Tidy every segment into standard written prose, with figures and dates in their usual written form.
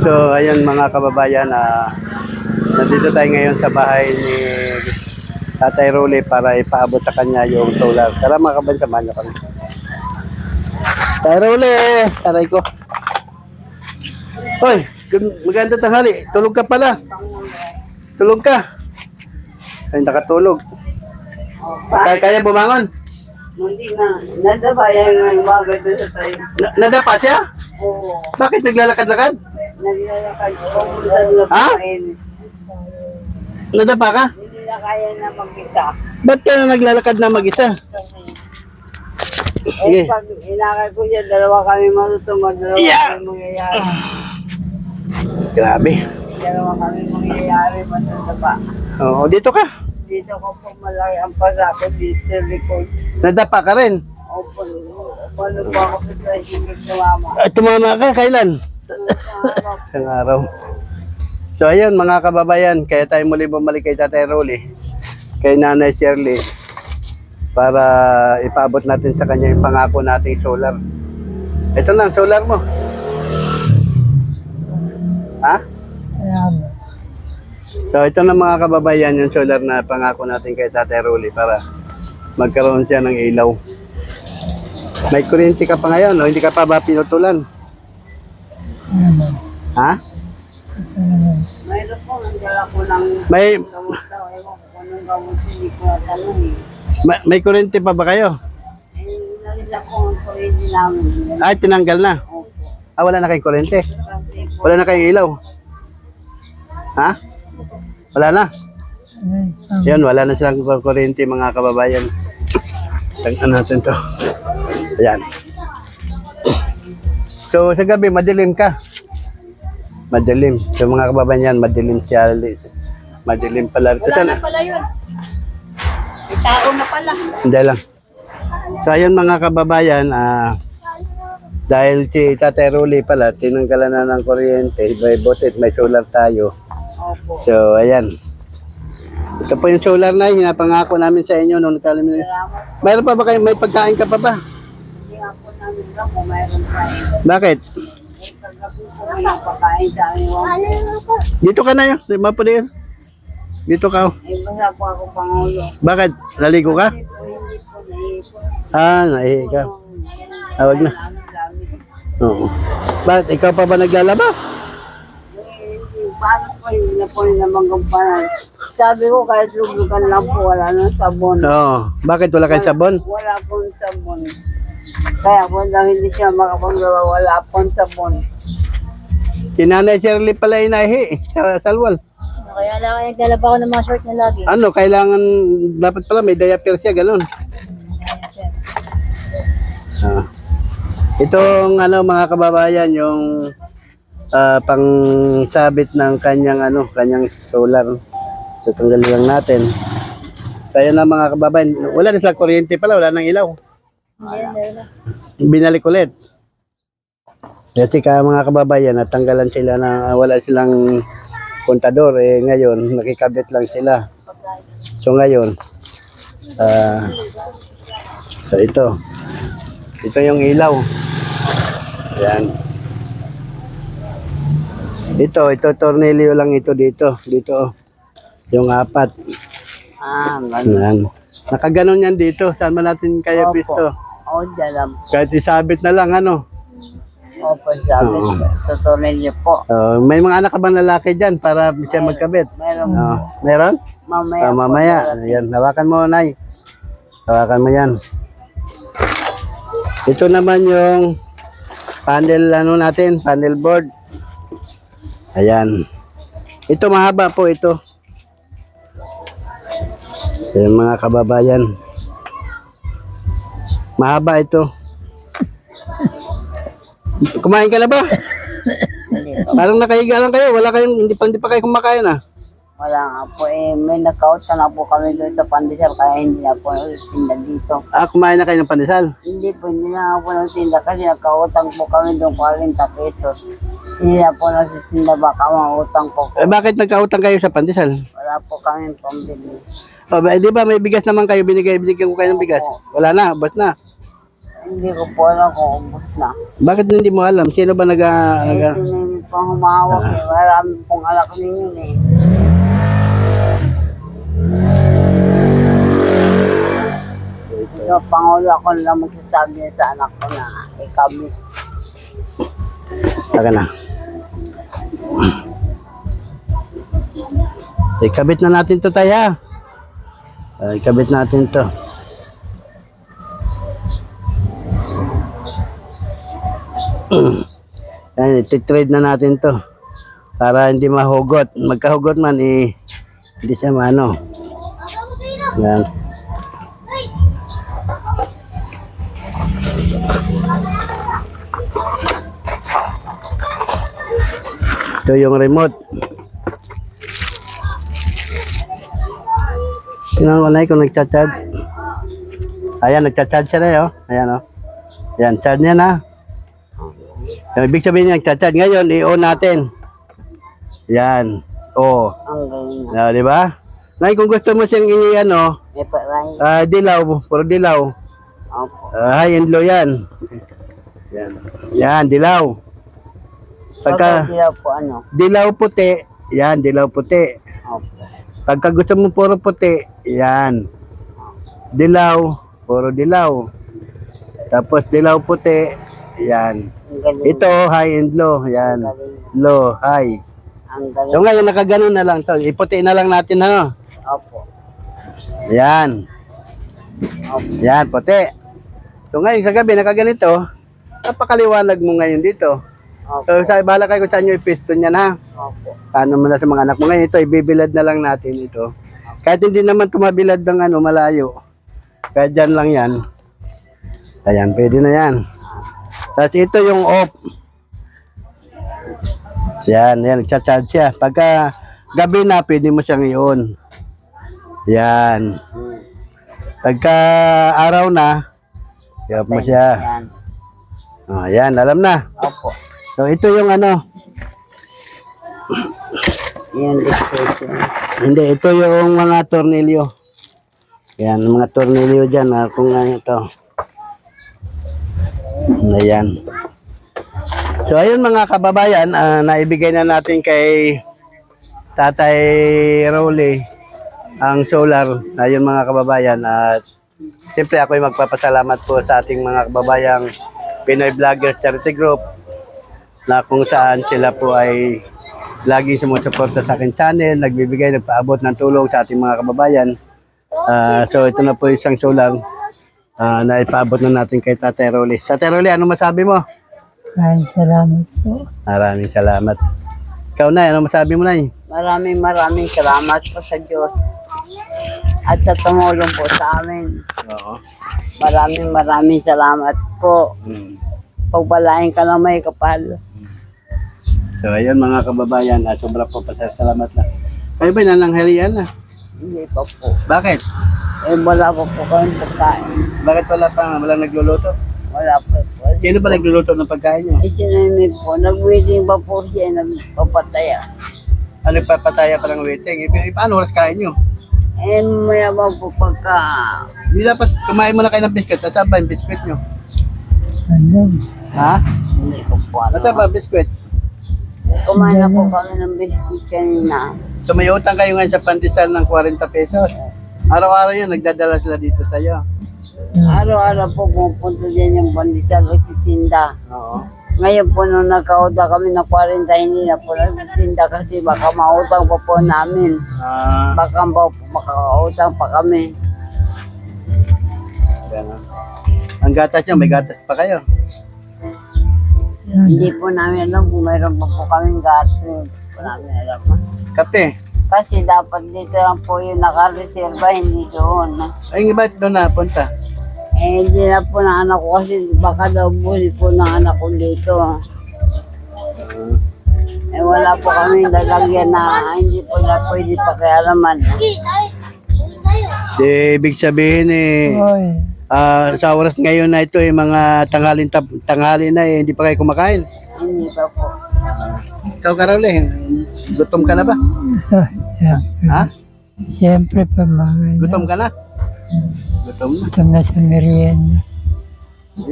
So, ayun mga kababayan, nandito tayo ngayon sa bahay ni Tatay Rolly para ipaabot sa kanya yung solar. Tara mga kababayan, samahan niyo kami. Tatay Rolly, taray ko. Hoy, maganda tanghali. Tulog ka pala. Tulog ka. Ay, nakatulog. Kaya bumangon? Hindi na. Nadapa yan ng bagay doon sa tayo. Nadapa siya? Oo. Bakit naglalakad-lakad? Naglalakad. Pumunta na Ha? kain. Nadapa ka? Hindi na kaya na mag-isa. Ba't ka na naglalakad na mag-isa? Kasi, Sige. pag inakay ko siya, dalawa kami matutuma, dalawa Yeah. kami mangyayari. Grabe. Dalawa kami mangyayari, matutaba. Oo, dito ka. Dito ko po malaki ang pasako dito sa likod. Nadapa ka rin. Opo, paano pa ako sa tricycle sa mama? Tumama ka, kailan? Isang araw. So ayun mga kababayan, kaya tayo muli bumalik kay Tatay Rolly, kay Nanay Shirley, para ipaabot natin sa kanya yung pangako nating solar. Ito lang, solar mo. Ha? So ito na mga kababayan, yung solar na pangako natin kay Tatay Rolly para magkaroon siya ng ilaw. May kuryente ka pa ngayon, no? Hindi ka pa ba pinutulan? Ha? Mayroon po, nandala ko ng May gamot daw. Ewan ko kung anong gamot, hindi ko natanong eh. may kuryente pa ba kayo? Eh, nalila ko ang kuryente namin. Ay, tinanggal na. Opo. Wala na kayong kuryente. Kasi po, Wala na kayong ilaw. Ha? Wala na. Yan, wala na silang kuryente mga kababayan. Tagnan natin to. Ayan. So, sa gabi, madilim ka. Madilim. So, mga kababayan yan, madilim siya. Madilim pala. wala na pala yun. May tao na pala. Hindi lang. So, ayun mga kababayan, dahil si Tatay Rolly pala, tinanggalan na ng kuryente, may butit, may solar tayo. Opo. So, ayan. Ito po yung solar na yun, napangako namin sa inyo nung nagkalamin. Salamat. Mayroon pa ba kayo, may pagkain ka pa ba? Hindi nga po namin lang kung mayroon pa eh. Bakit? Eh, pagkabi po may napakain sa amin. Dito ka na yun, mapuli yun. Dito ka. Oh. Eh, basta po ako Pangulo. Bakit? Naligo ka? Hindi po naiipon. Naihi ka. Wag na. Dami-dami. Oo. Bakit? Ikaw pa ba naglalaba? Paano po hindi na po nila magampanan? Sabi ko kahit lubugan lang po, wala nang sabon. Oo. Bakit wala kayong sabon? Wala pong sabon. Kaya po lang hindi siya makapagawa, wala pong sabon. Si Nanay Shirley pala inahi sa salwal. Kaya lang naglalaba ko ng mga short na lagi. Ano, kailangan, dapat pala may diaper siya, ganun. Itong ano mga kababayan, yung pangsabit ng kanyang kanyang solar. So tanggalin lang natin. Kaya na mga kababayan, wala na silang kuryente pala, wala nang ilaw. Binalik ulit. Kasi kaya mga kababayan, natanggalan sila na wala silang kontador, ngayon nakikabit lang sila. So ngayon, so ito yung ilaw. Yan. Ito tornilyo lang ito dito. Dito, yung 4. Yan. Nakaganon yan dito. Saan man natin kaya Opo. pisto? Oo, dyan lang. Kahit isabit na lang, Opo, sabi Oo. sa tornilyo po. May mga anak ka bang lalaki dyan para siya magkabit? Meron Meron? mamaya. Mamaya. Yan, hawakan mo, Nay. Hawakan mo yan. Ito naman yung panel natin, panel board. Ayan. Ito mahaba po ito. Ayan mga kababayan. Mahaba ito. Kumain ka na ba? Hindi po. Parang nakahiga lang kayo. Wala kayong, hindi pa kayo kumakain Wala nga po may nakauta na po kami doon sa Pandesal kaya hindi na po nagtinda dito. Kumain na kayo ng pandesal. Hindi na nga po nagtinda kasi nakautang po kami doon 40 pesos. Hindi na po nagtitinda baka mautang po. Bakit nagkautang kayo sa pandesal? Wala po kami pambili. Di ba may bigas naman kayo, binigyan ko kayo ng bigas? Wala na, ba't na? Hindi ko po alam kung ubos na. Bakit hindi mo alam? Sino ba Sinimit pang humahawak eh. Marami pong anak ninyo eh. Yung Pangulo ako lang magsasabi niya sa anak ko na ikabit. Saka na. Ikabit na natin to tayo. Ikabit natin to. Yan, iti-trade na natin to. Para hindi mahugot. Magkahugot man, hindi siya maano. Yan. Ito yung remote. Tingnan ko na kung nagcha-charge. Ayan, nagcha-charge siya na yun. Ayan o. Ayan, charge niya na. Ibig sabihin niya, nagcha-charge. Ngayon, i-on natin. Ayan. O. Ang galing. Di ba? Ngayon, kung gusto mo siyang i-ano, May paray. dilaw, puro dilaw. Opo. High and low yan. Yan. Yan, dilaw. Pagka Pagka sila po ano. dilaw puti, yan, dilaw puti. Opo. Pagka gusto mo puro puti, yan. Dilaw, puro dilaw. Tapos dilaw puti, yan. Ang galing. Ito, high and low, yan. Ang galing. Low, high. Ang galing. So ngayon, nakaganon na lang to. Iputi na lang natin, ano? Opo. Yan. Opo. Yan, puti. So ngayon, sa gabi, nakaganito, napakaliwanag mo ngayon dito. Opo. So, bahala kayo kung saan nyo ipiston yan, ha? Opo. Paano mo na sa mga anak mo. Ngayon, ito, ibibilad na lang natin ito. Kahit hindi naman tumabilad ng malayo. Kahit dyan lang yan. Ayan, pwede na yan. Tapos ito yung off. Yan, nagcha-charge siya. Pagka gabi na, pwede mo siyang i-on. Yan. Pagka araw na, i-off mo siya. Yan. Yan, alam na. Opo. So, ito yung ano. Yan, dictation. Hindi, ito yung mga tornilyo. Yan, mga tornilyo dyan. Kung ano ito. Ayan. So, ayun mga kababayan, naibigay na natin kay Tatay Rolly ang solar. Ayun mga kababayan. At siyempre ako'y magpapasalamat po sa ating mga kababayang Pinoy Vloggers Charity Group na kung saan sila po ay lagi sumusuporta sa akin channel, nagbibigay, nagpaabot ng tulong sa ating mga kababayan. So ito na po isang solar na ipaabot na natin kay Tatay Rolly. Tatay Rolly, ano masabi mo? Maraming salamat po. Maraming salamat. Ikaw na, ano masabi mo na? Maraming salamat po sa Diyos. At sa tumulong po sa amin. Oo. Maraming salamat po. Pagbalain ka lang may kapal. So ayun mga kababayan, sobra po pasasalamat na. Kayo ba nananghalian na? Hindi pa po. Bakit? Wala pa po kami pagkain. Bakit walang nagluluto? Wala pa po. Sino ba nagluluto ng pagkain niyo? Sinimip po. Nag-waiting pa po siya. Nagpapataya. Ano papataya pa ng waiting? Paano oras kain niyo? Mayabang po pagka... Hindi dapat kumain muna kayo ng biskwit. Nasaan ba yung biskwit niyo? Ano? Ha? Hindi ko po ano. Nasaan ba ang biskwit? Kumain na po kami ng biscuit kanina. So may utang kayo ngayon sa pandesal ng 40 pesos. Araw-araw yun, nagdadala sila dito sa'yo. Araw-araw po pupunta din yung pandesal o titinda. Oo. Ngayon po nung nagkauda kami ng 40, hindi na po nagtitinda kasi baka mautang pa po namin. Baka makautang pa kami. Ganun. Ang gatas nyo, may gatas pa kayo. Hindi po namin alam kung mayroon pa po kaming gato. Hindi po namin alam. Kape. Kasi dapat dito lang po yung nakareserva, hindi doon. Ay, ba't doon napunta? Hindi na po ng anak ko kasi baka daw buhay po ng anak ko dito. Wala po kami lalagyan na hindi po na pwede pakialaman. Ibig sabihin Oy, sa oras ngayon na ito, mga tanghali na hindi pa kayo kumakain. Hindi pa po. Ikaw, Karole, gutom ka na ba? Ha? siyempre pa mga Gutom ka na? Gutom na. Gutom na sa merienda.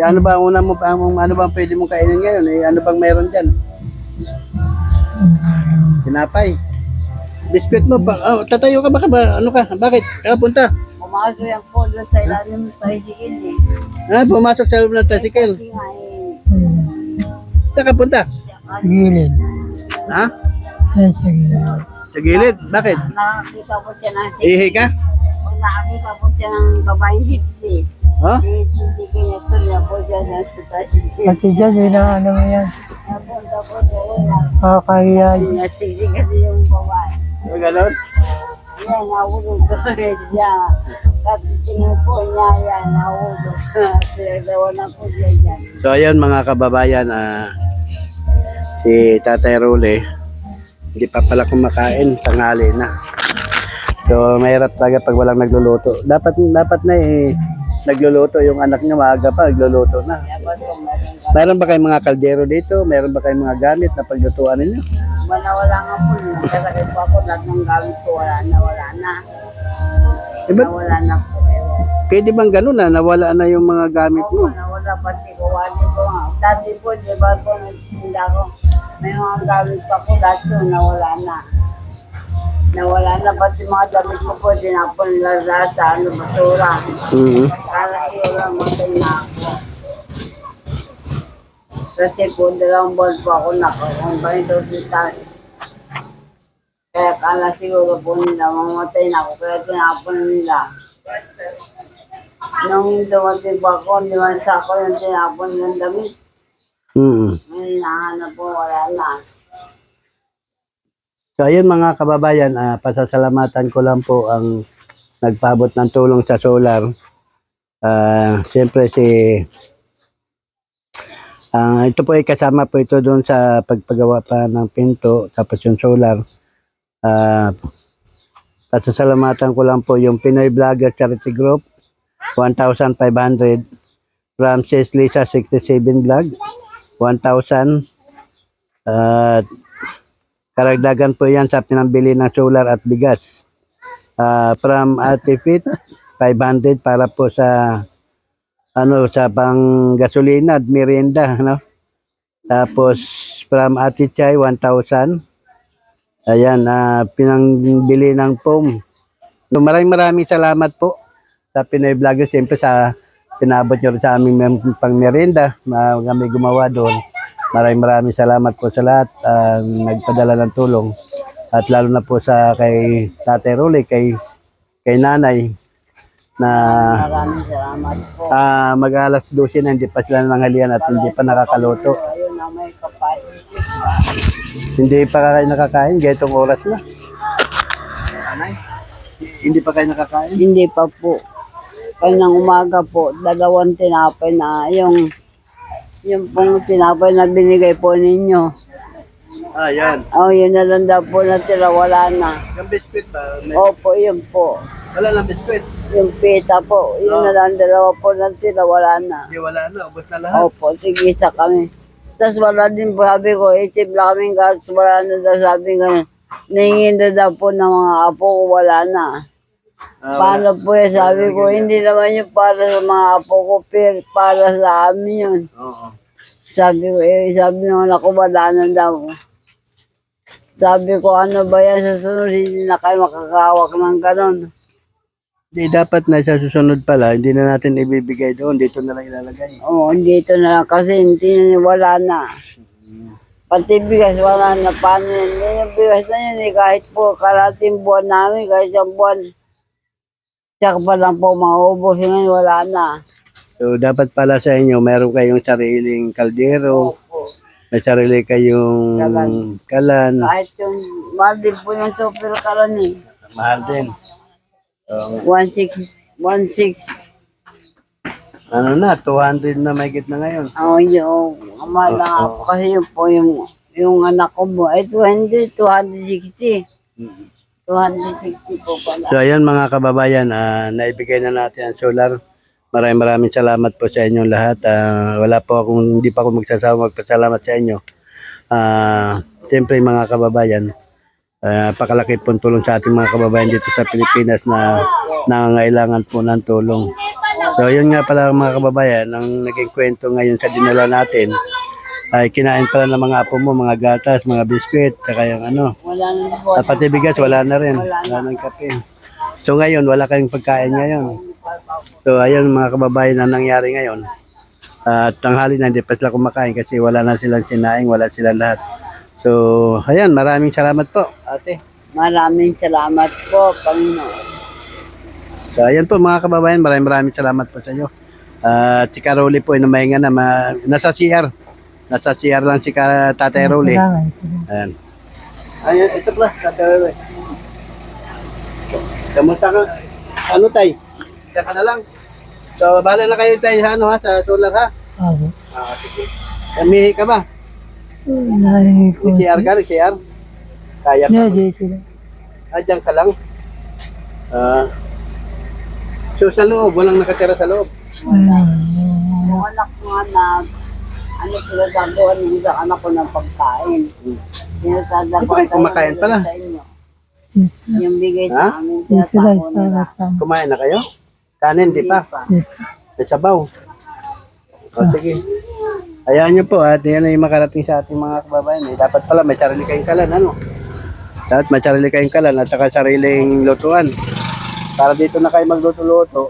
Ano ba ang una mo, ano bang pwede mong kainin ngayon? Ano bang meron dyan? Tinapay. Biskwit mo ba? Oh, tatayo ka ba? Ano ka? Bakit? Punta. Pumasok yung polo sa ilalim ng tricycle eh. Pumasok sa loob ng tricycle. Kasi nga Saan ka punta? Sa gilid. Ha? Ay, sa gilid. Sa gilid? Bakit? nakakita po siya ng Ihi ka? Pag nakakita po siya ng babaeng hipsi. Ha? Hindi kanya tuloy po siya sa tricycle. Pati dyan, yun ang ano mo yan. Napunta po doon. Kakahiya. Nasisi kasi yung babae. Ganon? Yan, nahulog ko siya. Kasi tingin po niya yan, nahulog. Sinagawa na po siya dyan. So ayun mga kababayan, si Tatay Role, hindi pa pala kumakain, tanghali na. So mahirap talaga pag walang nagluluto. Dapat na nagluluto yung anak niya, maaga pa nagluluto na. Dapat po meron ka. Meron ba kayong mga kaldero dito? Meron ba kayong mga gamit na paglutuan ninyo? Wala nga po. Kasakit po ako, lahat ng gamit ko, wala na. Nawala na po. Pwede bang ganun na nawala na yung mga gamit Oo, mo? nawala pati ko, wali ko nga. Dati po, di ba po, nagtinda ko. May mga gamit pa ko, dati po, nawala na. Nawala na pati mga damit ko po, tinapon nila lahat sa basura. Kala iyo lang matay na ako. Kasi po, 2 buwan po ako nakaroon pa ito hospital. Kaya kala siguro po nila, mamatay na ako, kaya tinapon nila. Nung dumating po ako, 5 sako yung tinapon ng damit. May nahanap po, wala na. So ayun mga kababayan, pasasalamatan ko lang po ang nagpabot ng tulong sa solar. Siyempre ito po ay kasama po ito doon sa pagpagawa pa ng pinto, tapos yung solar. Pasasalamatan ko lang po yung Pinoy Vlogger Charity Group, 1,500. Ramses Lisa 67 Vlog, 1,000. At karagdagan po yan sa pinambili ng solar at bigas. From Ate Fit, 500 para po sa sa pang gasolina at merienda, no? Tapos from Ate Chay, 1,000. Ayan, pinangbili ng foam. So, maraming salamat po sa Pinoy Vlogger. Siyempre sa pinabot nyo rin sa aming pang merienda na kami gumawa doon. Maraming salamat po sa lahat nagpadala ng tulong. At lalo na po sa kay Tatay Role, kay nanay na Maraming salamat po. mag-alas 12 na hindi pa sila nanghalian at hindi pa nakakaluto. Ayun na may kapal. Hindi pa kayo nakakain, gaytong oras na. Hindi pa kayo nakakain? Hindi pa po. Kanang umaga po, 2 tinapay na yung pong tinapay na binigay po ninyo. Yan. Oh, yun na lang daw po natira, wala na. Yung biscuit ba? Opo, yun po. Wala lang biscuit. Yung pita po, yun na lang 2 po natira, wala na. Hindi, wala na. Ubus na lahat. Opo, tigisa kami. Tapos wala din po, sabi ko, isip lang kami gas, wala na daw, sabi ko, nahingin na daw po ng mga apo ko, wala na. Paano po yan, sabi ko, hindi naman yung para sa mga apo ko, pero para sa amin yun. Oo. Sabi ko, sabi naman ako, wala na daw. Sabi ko, ano ba yan, sa sunod, hindi na kayo makakawak ng ganon. Hindi, dapat na sa susunod pala, hindi na natin ibibigay doon. Dito na lang ilalagay. Oo, dito na lang, kasi hindi na, wala na. Pati bigas, wala na. Paano yun? Yung bigas na yun, kahit po kalating buwan namin, kahit 1 buwan, tsaka pa lang po maubos, ngayon wala na. So, dapat pala sa inyo, meron kayong sariling kaldero, Opo. may sarili kayong kalan. Kahit yung, mahal din po yung super kalan eh. Mahal din. 1.6. Ano na, 200 na may na ngayon. Oo, yung, mahal na nga po kasi yun po yung anak ko mo. Ay, 260. 260 po pala. So, ayan mga kababayan, naibigay na natin ang solar. Maraming salamat po sa inyong lahat. Hindi pa ako magsasawa magpasalamat sa inyo. Siyempre mga kababayan, pakalaki pong tulong sa ating mga kababayan dito sa Pilipinas na nangangailangan po ng tulong. So yun nga pala mga kababayan, ang naging kwento ngayon sa dinala natin, ay kinain pala ng mga apo mo, mga gatas, mga biskwit, saka yung ano. Wala na po. Pati bigas, wala na rin. Wala na. Wala ng kape. So ngayon, wala kayong pagkain ngayon. So ayun mga kababayan na nangyari ngayon. At tanghali na hindi pa sila kumakain kasi wala na silang sinaing, wala silang lahat. So ayan, maraming salamat po, ate. Maraming salamat po, Panginoon. So ayan po mga kababayan, maraming salamat po sa inyo. At si Caroli po ay namahinga na, nasa CR. Nasa CR lang si Tatay Rolly. Kailangan, sige. Ayan. Ayan, ito pala, Tatay Rolly. Kamusta ka? Ano tay? Diyan ka na lang. So, bahala na kayo tay sa ano ha, sa solar ha? Opo. Sige. Mihi ka ba? Narinig ko. CR ka rin, CR? Kaya ka? Hindi, sila. Diyan ka lang? So, sa loob, walang nakatira sa loob. Yung anak ko nga ano sila gagawa ng isang anak ko ng pagkain. Sinasadakuan Ay, kumakain pala. sa inyo. Yung bigay Ha? sa amin, Hindi sila sinasako nila. sarap lang. Kumain na kayo? Kanin, di pa? May sabaw. O, sige. Hayaan nyo po at yan ay makarating sa ating mga kababayan. Dapat pala may sarili kayong kalan, ano? Dapat may sarili kayong kalan at saka sariling lutuan. Para dito na kayo magluto-luto.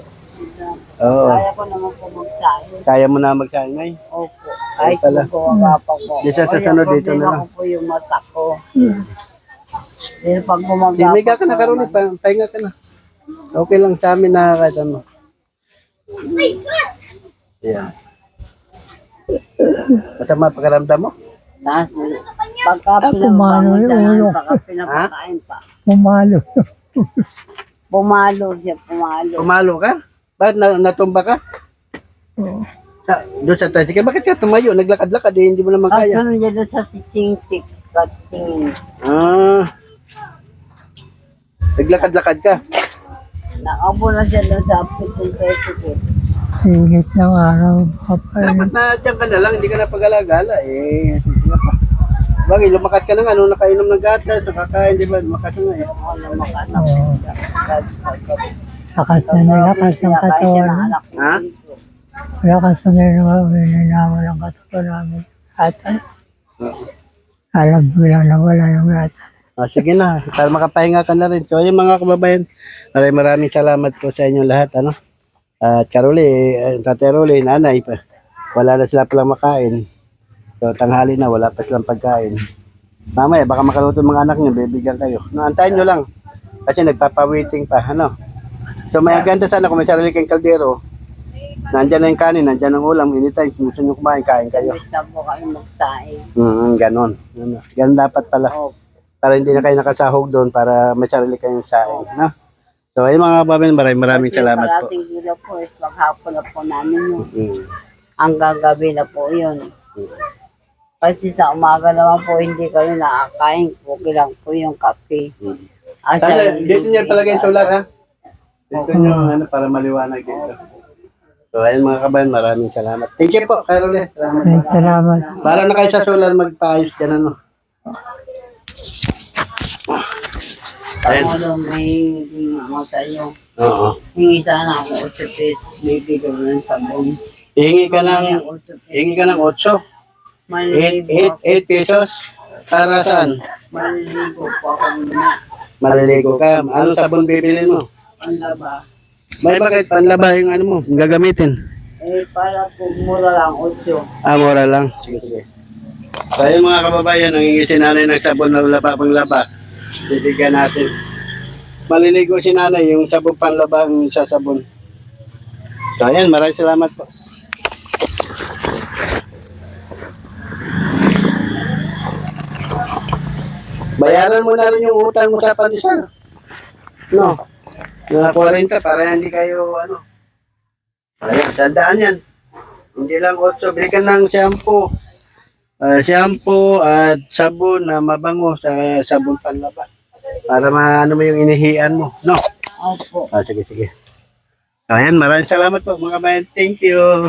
Oo. Kaya ko naman po magsain. Kaya mo na magsaing ay. Opo. Kahit pala. po ang papa ko. Di sa susunod dito na lang. Ko po yung mata ko. Pero pag Di, gumagapa may ka na karoon, pahinga ka na. Okay lang sa amin na kahit ano. Yan. Masama pagkaramdam mo? Tapos, pagka pumalo yung ulo. pagka pinapakain pa. Pumalo. Pumalo siya, pumalo. Pumalo ka? Bakit natumba ka? Oo. Doon sa tricycle. Bakit ka tumayo? Naglakad-lakad eh, hindi mo naman kaya. Kasunod niya doon sa titing-tik, sa tingin. Naglakad-lakad ka. Nakaupo na siya doon sa pitong tricycle. Init ng araw. Kapalit. Dapat na dyan ka na lang, hindi ka na pag-alagala eh. Sige pa. Bagay, lumakat ka na nga, nung nakainom ng gatas, nakakain, di ba? Lumakas na nga eh. Ano makanak Oo. siya. Lakas na nilakas ang katawan. Ha? Lakas na nilinawa ng katawan namin. Gatas. Alam ko lang na wala yung gatas. Sige na, para makapahinga ka na rin. So, yung mga kababayan, maraming salamat po sa inyo lahat. Ano? At Caroli, Tatay Rolly, nanay pa. Wala na sila palang makain. So, tanghali na, wala pa silang pagkain. Mamaya, baka makaluto yung mga anak niyo, bibigyan kayo. No, antayin nyo lang. Kasi nagpapawaiting pa, ano? So, may ganda sana kung may sarili kayong kaldero. Nandyan na yung kanin, nandyan ang ulam. Anytime, kung gusto nyo kumain, kain kayo. Isa po kami magsaing. Ganon. Ganon dapat pala. Opo. Para hindi na kayo nakasahog doon, para may sarili kayong saing. No? So, ayun mga kababayan, maraming salamat po. Parating kilo po is maghapon na po namin yun. Mm. Ang gagabi na po yun. Kasi sa umaga naman po hindi kami nakakain. Okay lang po yung kape. At Sana, dito niya palagay yung solar ha? Dito niyo, ano, para maliwanag dito. So, ayun mga kababayan, maraming salamat. Thank you po, Carole. Salamat. Ay, salamat. Para na kayo sa solar magpaayos dyan, ano. Ayun. Ano may hingi mo sa iyo. Oo. Hingi sana ako 8 pesos. Bibigyan mo ng sabon. Hingi ka ng 8. Maliligo 8 pesos. Para saan? Maliligo po ako muna. Maliligo ka. Ano sabon bibilin mo? Panlaba. May bakit panlaba yung ano mo, yung gagamitin? Para po mura lang 8. Mura lang. Sige, sige. So, yung mga kababayan, nangingi si nanay ng sabon na laba pang laba. Bibigyan natin. Maliligo si nanay, yung sabon panlaba ang isa sabon. So, ayan, maraming salamat po. Bayaran mo na rin yung utang mo sa pandesal. No? Mga 40 para hindi kayo, ano. Ayan, tandaan yan. Hindi lang 8, bili ka ng shampoo. Shampoo at sabon na mabango sa sabon panlaba. Para maano mo yung inihian mo. No? Opo. Sige, sige. Ayan, maraming salamat po mga bayan. Thank you.